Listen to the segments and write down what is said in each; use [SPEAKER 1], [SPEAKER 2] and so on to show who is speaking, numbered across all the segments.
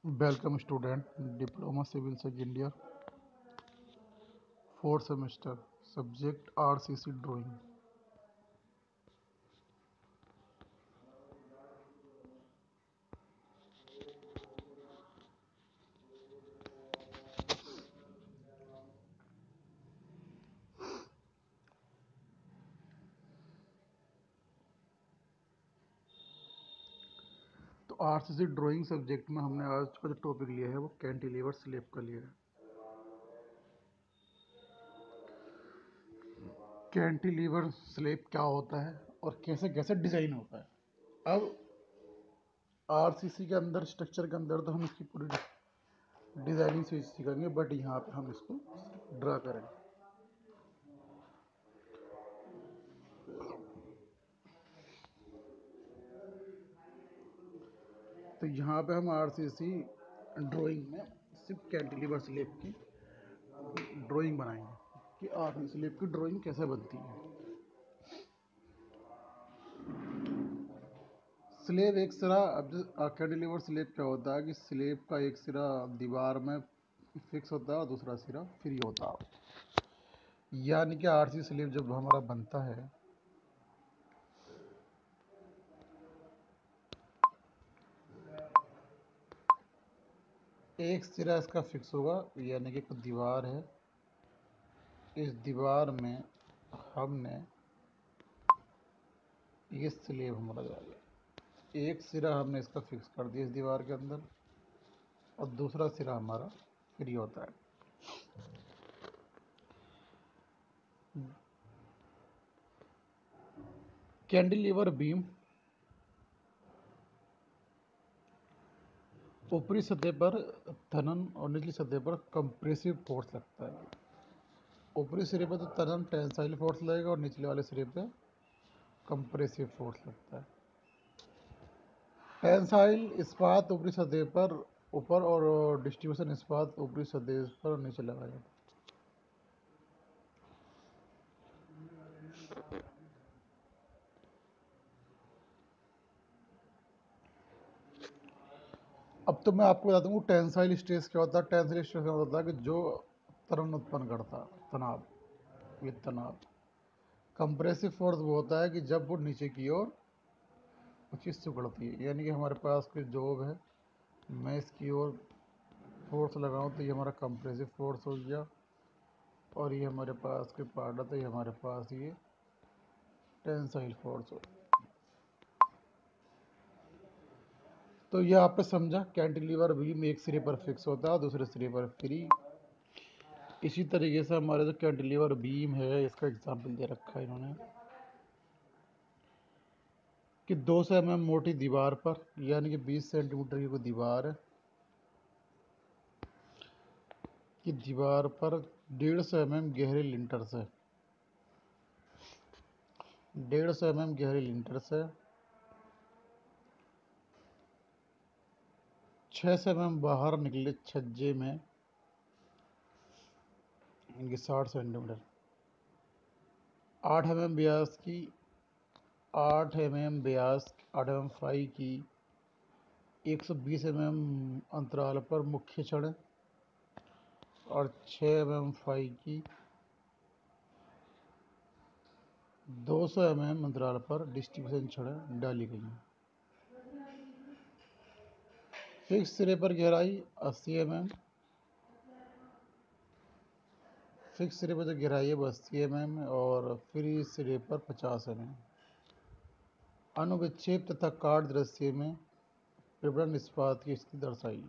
[SPEAKER 1] Welcome student, Diploma Civil Second Year, 4th semester, subject RCC Drawing। तो RCC drawing subject में हमने आज का जो टॉपिक लिया है वो कैंटिलीवर स्लैब का लिया है। कैंटिलीवर स्लैब क्या होता है और कैसे कैसे डिज़ाइन होता है। अब आरसीसी के अंदर स्ट्रक्चर के अंदर तो हम इसकी पूरी डिज़ाइनिंग से सीखेंगे, बट यहाँ पे हम इसको ड्रा करेंगे। तो यहाँ पे हम आरसीसी ड्राइंग में सिर्फ कैंटिलीवर स्लैब की ड्राइंग बनाएंगे कि आरसीसी स्लैब की ड्राइंग कैसे बनती है। स्लेब एक सिरा, अब कैंटिलीवर स्लेब क्या होता है कि स्लेब का एक सिरा दीवार में फिक्स होता है और दूसरा सिरा फ्री होता है। यानी कि आरसी स्लेब जब हमारा बनता है एक सिरा इसका फिक्स होगा, यानी कि एक दीवार है, इस दीवार में हमने ये स्लेब हमारा डाला, एक सिरा हमने इसका फिक्स कर दिया इस दीवार के अंदर और दूसरा सिरा हमारा फ्री होता है। कैंटिलीवर बीम ऊपरी सतह पर तनन और निचली सतह पर कंप्रेसिव फोर्स लगता है। ऊपरी सिरे पर तो तनन टेंसाइल फोर्स लगेगा और निचले वाले सिरे पे कंप्रेसिव फोर्स लगता है। टेंसाइल इस्पात ऊपरी सतह पर ऊपर और डिस्ट्रीब्यूशन इस्पात ऊपरी सतह पर नीचे लगाया जाता है। अब तो मैं आपको बता दूंगा टेंसाइल स्ट्रेस क्या होता है। टेंसाइल स्ट्रेस क्या होता है कि जो त्वरण उत्पन्न करता है, तनाव, ये तनाव। कंप्रेसिव फोर्स वो होता है कि जब वो नीचे की ओर चीज़ सिकुड़ती है, यानी कि हमारे पास कोई जॉब है, मैं इसकी ओर फोर्स लगाऊं तो ये हमारा कंप्रेसिव फोर्स हो गया और ये हमारे पास के पार्ट है तो ये हमारे पास ये टेंसाइल फोर्स हो। तो ये आपने समझा, कैंटिलीवर बीम एक सिरे पर फिक्स होता है दूसरे सिरे पर फ्री। इसी तरीके से हमारे जो कैंटिलीवर बीम है इसका एग्जाम्पल दे रखा है इन्होंने कि 200 mm मोटी दीवार पर, यानी कि 20 सेंटीमीटर की कोई दीवार है, कि दीवार पर 150 mm गहरे लिंटर से 150 mm गहरे लिंटर से 600 mm बाहर निकले छज्जे में, इनकी 60 सेंटीमीटर 8 mm व्यास की 8 mm व्यास 8 mm फाई की 120 mm अंतराल पर मुख्य छड़ और 6 mm फाई की 200 mm अंतराल पर डिस्ट्रीब्यूशन छड़ डाली गई हैं। फिक्स सिरे पर गहराई 80 mm, फिक्स सिरे पर जो गहराई है वो 80 mm और फ्री सिरे पर 50 mm। अनुविक्षेप तथा काट दृश्य में विवरण इस्पात की स्थिति दर्शाई।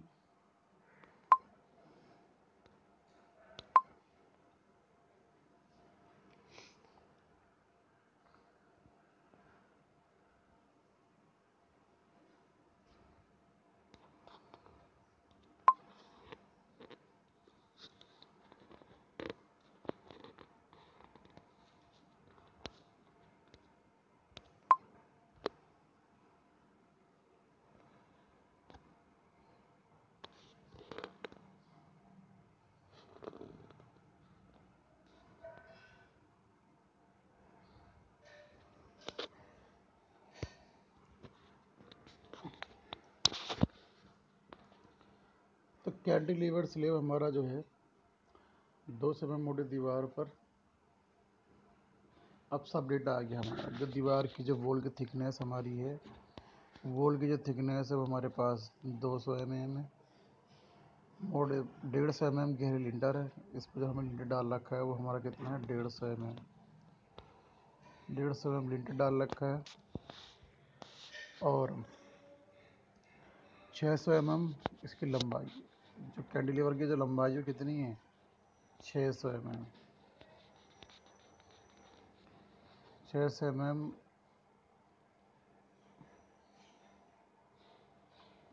[SPEAKER 1] तो कैंटिलीवर स्लेब हमारा जो है 2 mm मोटी दीवार पर अब सब डेटा आ गया हमारा। जो दीवार की जो वॉल की थिकनेस हमारी है, वॉल की जो थिकनेस है वो हमारे पास 200 mm है। और 150 mm गहरी लिंटर है। इस पर जो हमने लिंटर डाल रखा है वो हमारा कितना है, 150 mm। 150 mm लिंटर डाल रखा है। और 600 mm इसकी लंबाई, जो कैंटिलीवर की जो लंबाई है कितनी है, 600 mm। 600 mm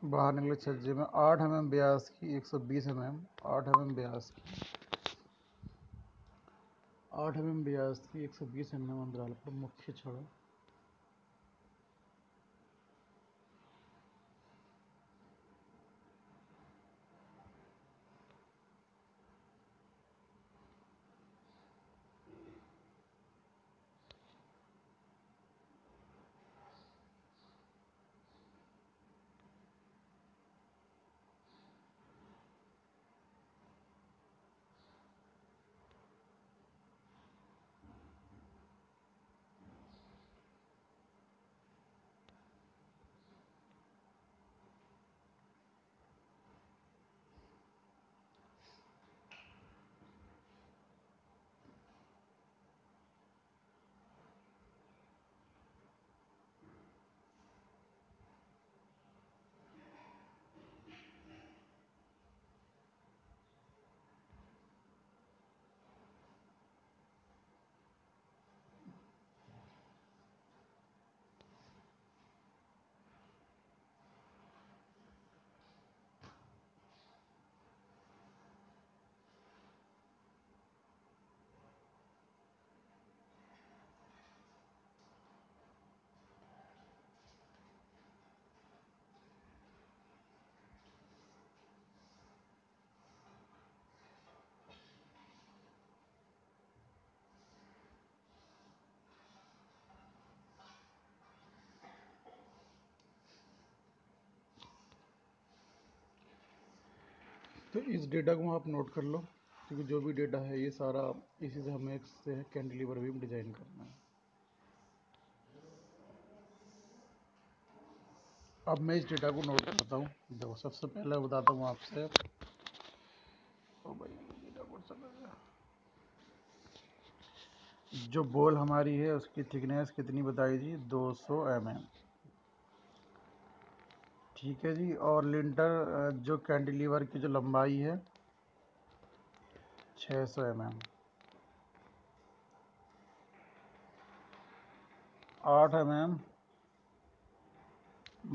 [SPEAKER 1] बाहर निकले छज्जे में। 8 mm व्यास की 120 mm, 8 mm व्यास की 8 mm व्यास की 120 mm अंतराल पर मुख्य छड़। तो इस डेटा को आप नोट कर लो, क्योंकि जो भी डेटा है ये सारा इसी से हमें एक कैंटिलीवर बीम डिजाइन करना है। अब मैं इस डेटा को नोट करता हूँ। देखो, सबसे पहले बताता हूँ आपसे। ओ भाई, डेटा कौन सा लग गया? जो बॉल हमारी है उसकी थिकनेस कितनी बताई थी, 200 mm। ठीक है जी। और लिंटर जो कैंटिलीवर की जो लंबाई है 600 mm। 8 mm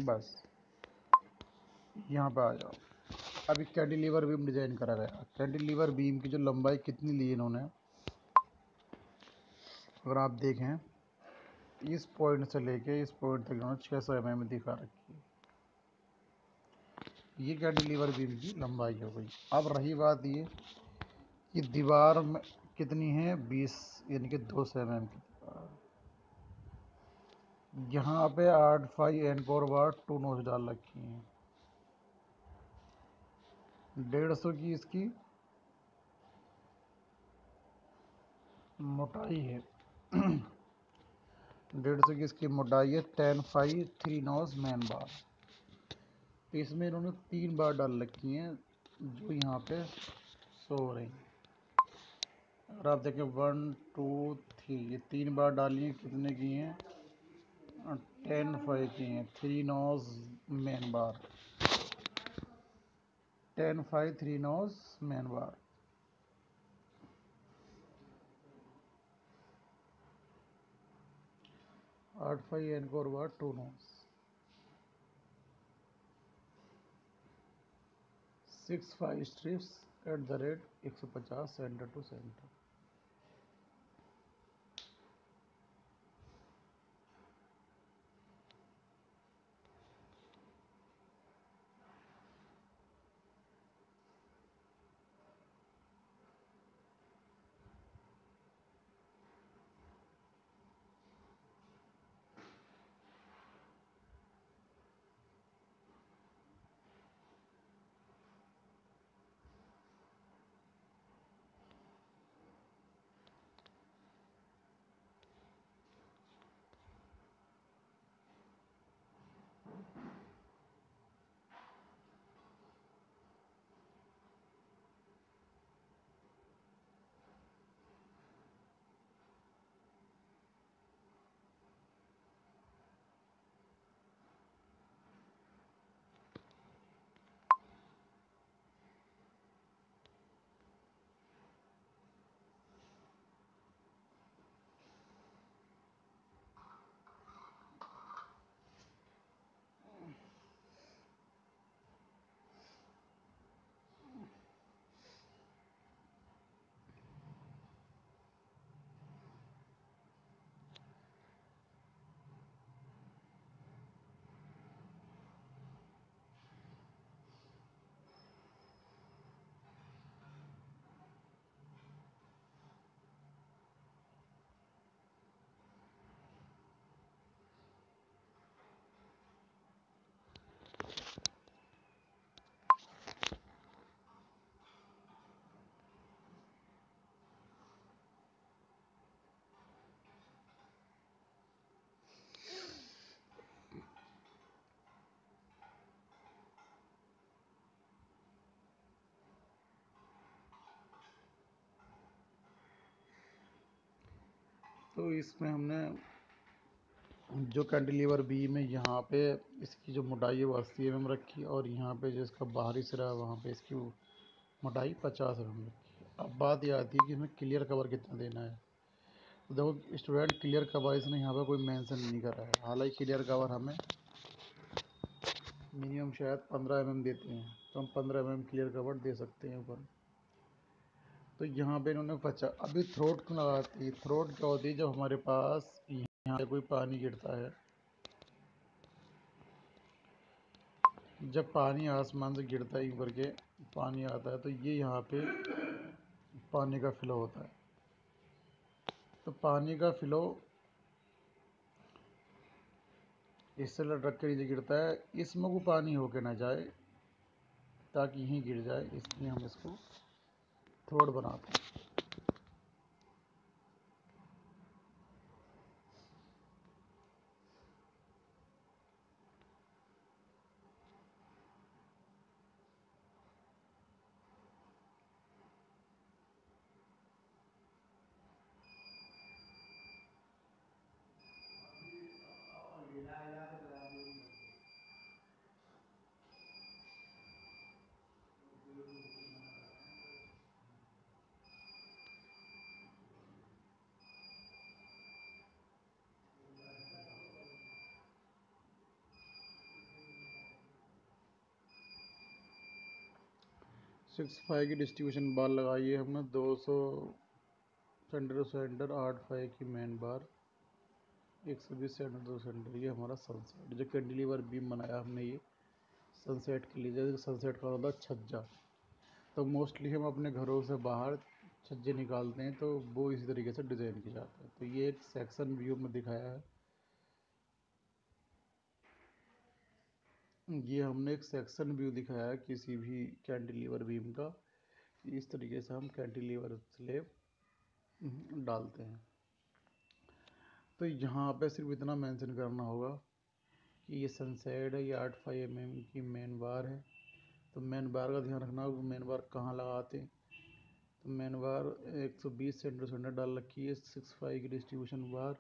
[SPEAKER 1] बस। यहाँ पे आ जाओ। अभी कैंटिलीवर बीम डिजाइन करा गया। कैंटिलीवर बीम की जो लंबाई कितनी ली इन्होंने, अगर आप देखें, इस पॉइंट से लेके इस पॉइंट तक इन्होंने 600 mm दिखा रखी है। ये कैंटिलीवर बीम की लंबाई हो गई। अब रही बात ये कि दीवार में कितनी है, 20 यानी कि 200 mm की दीवार। यहाँ पे 8 फाई एनकोर बार 2 नोच डाल रखी हैं। 150 की इसकी मोटाई है। 150 की इसकी मोटाई है। 10 फाई 3 नोज मैन बार। इसमें इन्होंने 3 बार डाल रखी हैं जो यहाँ पे शो हो रही हैं। अगर आप देखें 1 2 3, ये 3 बार डाली हैं। कितने की हैं, 10 फाई की हैं। 3 nos main bar, 10 phi 3 nos main bar. 8 phi anchor bar 2 nos. 6 phi strips at the rate 150 centre to centre. तो इसमें हमने जो कैंटिलीवर बीम है यहाँ पे इसकी जो मोटाई है वो 80 mm रखी, और यहाँ पे जो इसका बाहरी सिरा है वहाँ पे इसकी मोटाई 50 mm रखी। अब बात ये आती है कि हमें क्लियर कवर कितना देना है। तो देखो स्टूडेंट, क्लियर कवर इसने यहाँ पे कोई मेंशन नहीं करा है। हालांकि क्लियर कवर हमें मिनिमम शायद 15 mm देते हैं, तो हम 15 mm क्लियर कवर दे सकते हैं ऊपर। तो यहाँ पे इन्होंने 50। अभी थ्रोट क्यों लगाती है? थ्रोट क्या होती है? जब हमारे पास यहाँ पे कोई पानी गिरता है, जब पानी आसमान से गिरता है ऊपर के पानी आता है, तो ये यहाँ पे पानी का फ्लो होता है। तो पानी का फ्लो इससे लटक के नीचे गिरता है, इसमें को पानी होके ना जाए ताकि यहीं गिर जाए, इसलिए हम इसको थ्रोट बनाते हैं। 6.5 की डिस्ट्रीब्यूशन बार लगाई है हमने, 200 सेंटर टू सेंटर, 8.5 की main bar, 120 centre to centre. ये हमारा सनसेट जो कैंटिलीवर बीम बनाया हमने, ये सनसेट के लिए। जैसे सनसेट का होता है छज्जा, तो मोस्टली हम अपने घरों से बाहर छज्जे निकालते हैं, तो वो इसी तरीके से डिज़ाइन किया जाता है। तो ये एक सेक्शन व्यू में दिखाया है। ये हमने एक सेक्शन व्यू दिखाया है किसी भी कैंटिलीवर बीम का। इस तरीके से हम कैंटिलीवर स्लेब डालते हैं। तो यहाँ पे सिर्फ इतना मेंशन करना होगा कि ये सनसेट है, ये 8.5 mm की मेन बार है। तो मेन बार का ध्यान रखना होगा, मेन बार कहाँ लगाते हैं। तो मेन बार 120 सेंटर सेंटर डाल रखी है, 6.5 की डिस्ट्रीब्यूशन बार,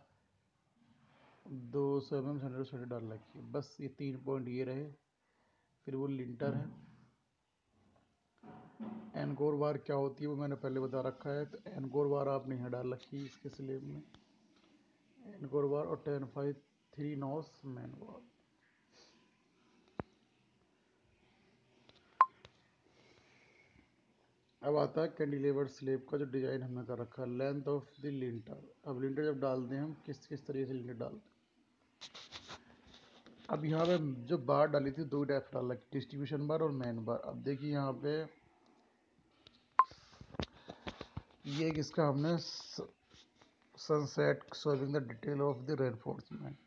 [SPEAKER 1] 200 mm सेंटर सेंटर डाल रखी है। बस ये 3 पॉइंट ये रहे। फिर वो लिंटर है। एनकोर बार क्या होती है वो मैंने पहले बता रखा है। तो एनकोर बार आपने यहाँ डाल रखी है इसके स्लेब में, एनकोर बार, और 10.5 3 नॉस मेन बार। अब आता है कैंटिलीवर स्लेब का जो डिज़ाइन हमने कर रखा है, लेंथ ऑफ द लिंटर। अब लिंटर जब डालते हैं हम किस किस तरीके से लिंटर डालते हैं। अब यहाँ पे जो बार डाली थी, 2 टाइप डाल रखी, डिस्ट्रीब्यूशन बार और मेन बार। अब देखिए यहाँ पे ये एक इसका हमने sunset showing the detail of the reinforcement,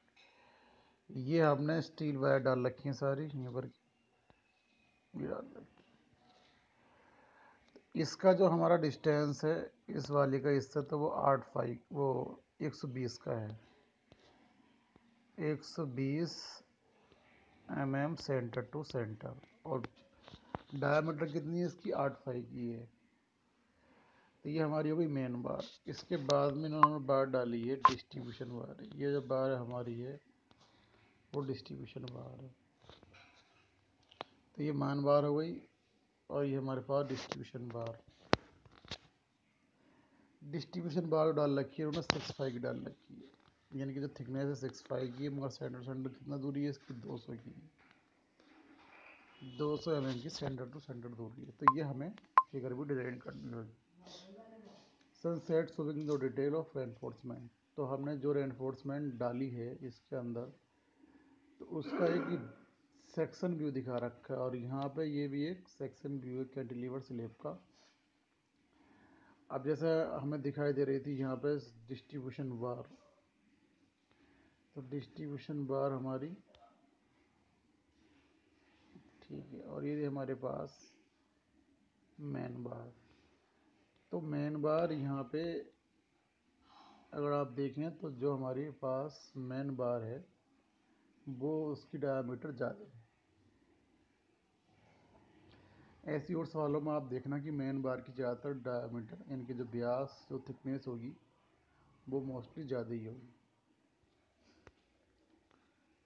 [SPEAKER 1] ये हमने स्टील वायर डाल रखी है सारी यहाँ पर भी डाल रखी। इसका जो हमारा डिस्टेंस है इस वाली का, इससे तो वो 8.5 वो 120 का है, 120 mm सेंटर टू सेंटर। और डायमीटर कितनी है इसकी? 8.5 की है। तो ये हमारी हो गई मेन बार। इसके बाद में इन्होंने बार डाली है डिस्ट्रीब्यूशन बार। ये जो बार हमारी है वो डिस्ट्रीब्यूशन बार है। तो ये मान बार हो गई, और ये हमारे पास डिस्ट्रीब्यूशन बार। डिस्ट्रीब्यूशन बार डाल रखी है उन्होंने 6.5 की डाल रखी है, यानी कि जो थिकनेस है 6.5 की है, मगर सेंटर सेंटर कितना दूरी है इसकी? 200 की है, 200 mm की सेंटर टू सेंटर दूरी है। तो ये हमें फिगर भी डिजाइन करनी होगी। Sunset showing the detail of reinforcement. तो हमने जो रेनफोर्समेंट डाली है इसके अंदर, तो उसका एक सेक्शन व्यू दिखा रखा है, और यहाँ पे ये भी एक सेक्शन व्यू है कैंटिलीवर स्लेब का। अब जैसे हमें दिखाई दे रही थी यहाँ पे डिस्ट्रीब्यूशन बार, तो डिस्ट्रीब्यूशन बार हमारी ठीक है, और ये हमारे पास मेन बार। तो मेन बार यहाँ पे अगर आप देखें तो जो हमारे पास मेन बार है वो उसकी डायमीटर ज़्यादा है। ऐसी और सवालों में आप देखना कि मेन बार की ज़्यादातर डायमीटर, यानी कि जो व्यास जो थिकनेस होगी वो मोस्टली ज़्यादा ही होगी।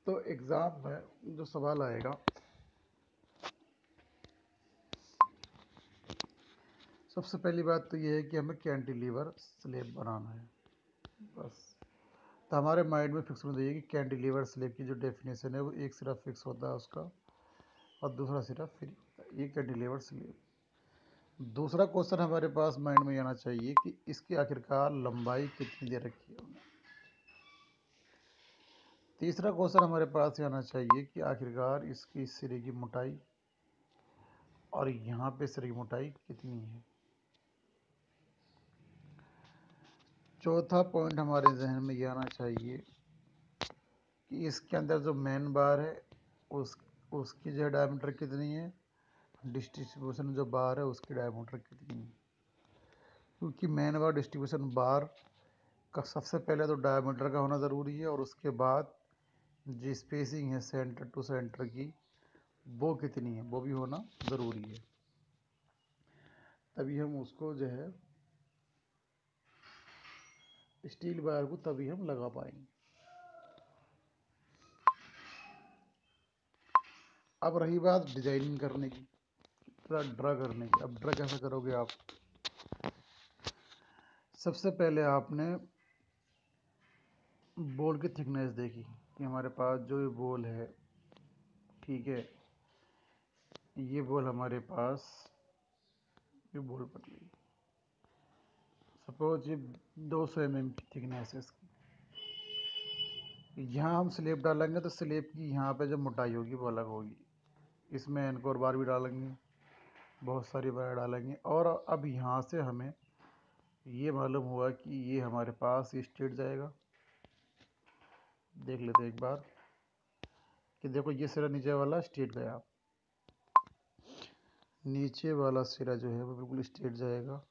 [SPEAKER 1] तो एग्ज़ाम में जो सवाल आएगा, सबसे पहली बात तो ये है कि हमें कैंटिलीवर स्लेब बनाना है, बस। तो हमारे माइंड में फिक्स होना चाहिए कि कैंटिलीवर स्लेब की जो डेफिनेशन है वो एक सिरा फिक्स होता है उसका, और दूसरा सिरा फ्री होता है। ये कैंटिलीवर स्लेब। दूसरा क्वेश्चन हमारे पास माइंड में आना चाहिए कि इसकी आखिरकार लंबाई कितनी दे रखी है उन्हें। तीसरा क्वेश्चन हमारे पास ये आना चाहिए कि आखिरकार इसकी सिरे की मोटाई और यहाँ पे सिरे की मोटाई कितनी है। चौथा पॉइंट हमारे जहन में ये आना चाहिए कि इसके अंदर जो मेन बार है उसकी जो डायमीटर कितनी है, डिस्ट्रीब्यूशन जो बार है उसकी डायमीटर कितनी है। क्योंकि मेन बार डिस्ट्रीब्यूशन बार का सबसे पहले तो डायमीटर का होना ज़रूरी है, और उसके बाद जो स्पेसिंग है सेंटर टू सेंटर की वो कितनी है वो भी होना ज़रूरी है। तभी हम उसको जो है स्टील बार को तभी हम लगा पाएंगे। अब रही बात डिजाइनिंग करने की, ड्रा करने की। अब ड्रा कैसे करोगे आप? सबसे पहले आपने बॉल की थिकनेस देखी कि हमारे पास जो ये बॉल है, ठीक है, ये बॉल हमारे पास, ये बॉल पतली, सपोज ये 200 mm की थिकनेस है इसकी। यहाँ हम स्लेब डालेंगे तो स्लेब की यहाँ पे जो मोटाई होगी वो अलग होगी। इसमें एनकोर बार भी डालेंगे, बहुत सारी बार डालेंगे। और अब यहाँ से हमें ये मालूम हुआ कि ये हमारे पास स्ट्रेट जाएगा। देख लेते हैं एक बार कि देखो ये सिरा नीचे वाला स्ट्रेट गया, नीचे वाला सिरा जो है वो बिल्कुल स्ट्रेट जाएगा।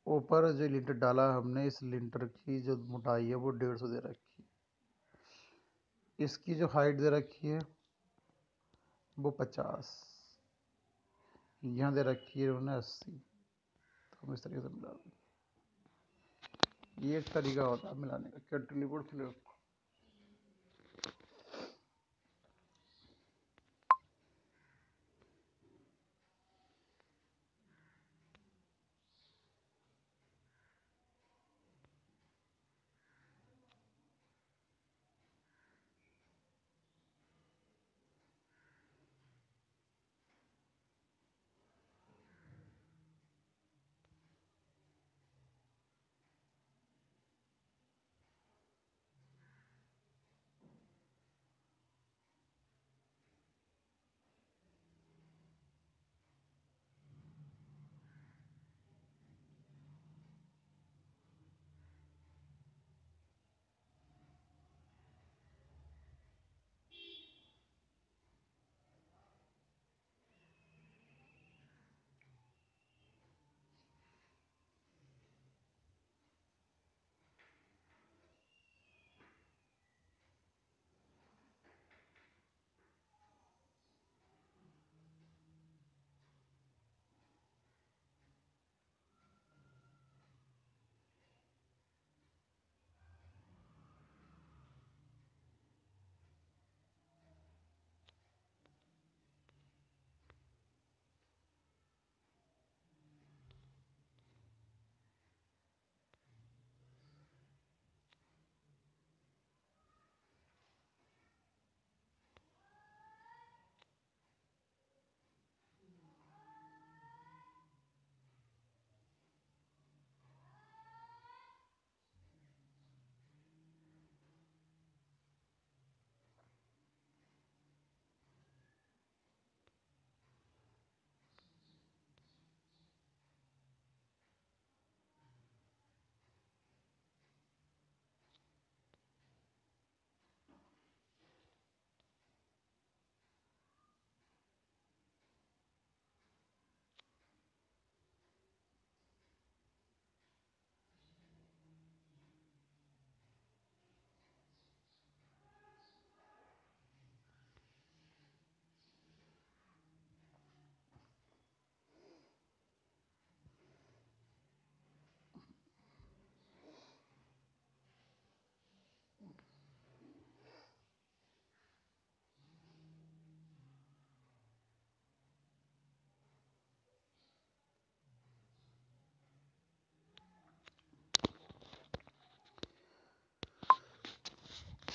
[SPEAKER 1] ऊपर जो लिंटर डाला हमने, इस लिंटर की जो मोटाई है वो 150 दे रखी, इसकी जो हाइट दे रखी है वो 50, यहाँ दे रखी है उन्होंने 80। तो हम इस तरीके से मिला दें। ये एक तरीका होता है मिलाने का कैंटिलीवर स्लेब।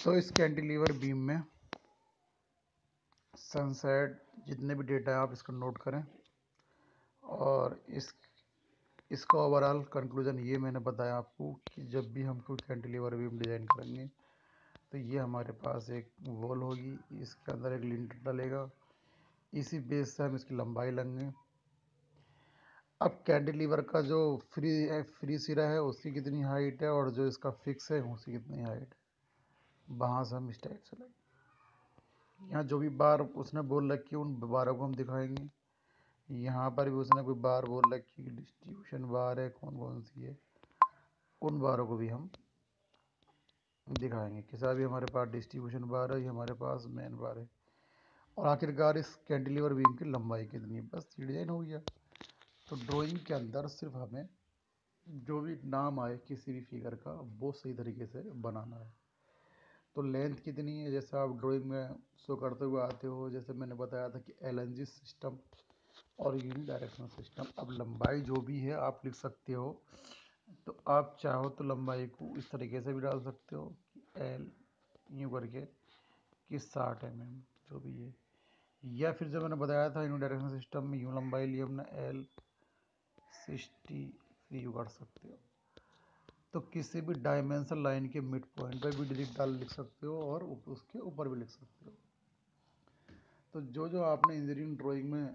[SPEAKER 1] तो इस कैंटिलीवर बीम में सनसेट जितने भी डेटा है आप इसको नोट करें, और इसका ओवरऑल कंक्लूजन ये मैंने बताया आपको कि जब भी हम कोई कैंटिलीवर बीम डिज़ाइन करेंगे तो ये हमारे पास एक वॉल होगी, इसके अंदर एक लिंटर डलेगा, इसी बेस से हम इसकी लंबाई लेंगे। अब कैंटिलीवर का जो फ्री सिरा है उसकी कितनी हाइट है और जो इसका फिक्स है उसकी कितनी हाइट है, वहाँ से हम इस टाइप से लेंगे। यहाँ जो भी बार उसने बोल रखी है उन बारों को हम दिखाएंगे। यहाँ पर भी उसने कोई बार बोल रखी है, डिस्ट्रीब्यूशन बार है, कौन कौन सी है, उन बारों को भी हम दिखाएंगे। किसा भी हमारे पास डिस्ट्रीब्यूशन बार है, ये हमारे पास मेन बार है, और आखिरकार इस कैंटिलीवर बीम की लंबाई कितनी है। बस ये डिजाइन हो गया। तो ड्राइंग के अंदर सिर्फ हमें जो भी नाम आए किसी भी फिगर का वो सही तरीके से बनाना है। तो लेंथ कितनी है, जैसे आप ड्राइंग में शो करते हुए आते हो, जैसे मैंने बताया था कि LNG सिस्टम और यूनि डायरेक्शनल सिस्टम। अब लंबाई जो भी है आप लिख सकते हो, तो आप चाहो तो लंबाई को इस तरीके से भी डाल सकते हो कि एल यूँ करके कि 60 mm जो भी है, या फिर जो मैंने बताया था यूनि डायरेक्शनल सिस्टम में यूँ लंबाई ली हमने L 60 यू कर सकते हो। तो किसी भी डायमेंशन लाइन के मिड पॉइंट पर भी डिजिट डाल लिख सकते हो और उसके ऊपर भी लिख सकते हो। तो जो जो आपने इंजीनियरिंग ड्राइंग में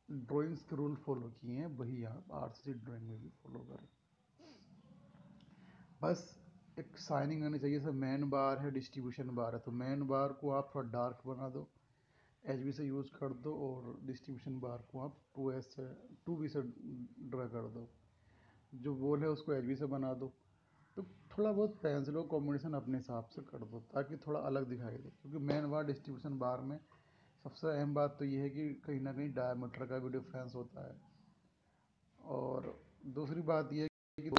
[SPEAKER 1] ड्राइंग्स के रूल फॉलो किए हैं वही आप आरसीसी ड्राइंग में भी फॉलो करें। बस एक साइनिंग आनी चाहिए। जैसे मेन बार है, डिस्ट्रीब्यूशन बार है, तो मेन बार को आप थोड़ा डार्क बना दो, HB से यूज़ कर दो, और डिस्ट्रीब्यूशन बार को आप 2B से ड्रा कर दो। जो वॉल है उसको HB से बना दो। तो थोड़ा बहुत पेंसिलों कॉम्बिनेशन अपने हिसाब से कर दो ताकि थोड़ा अलग दिखाई दे, क्योंकि मेन बार डिस्ट्रीब्यूशन बार में सबसे अहम बात तो ये है कि कहीं ना कहीं डायमीटर का भी डिफरेंस होता है, और दूसरी बात ये है कि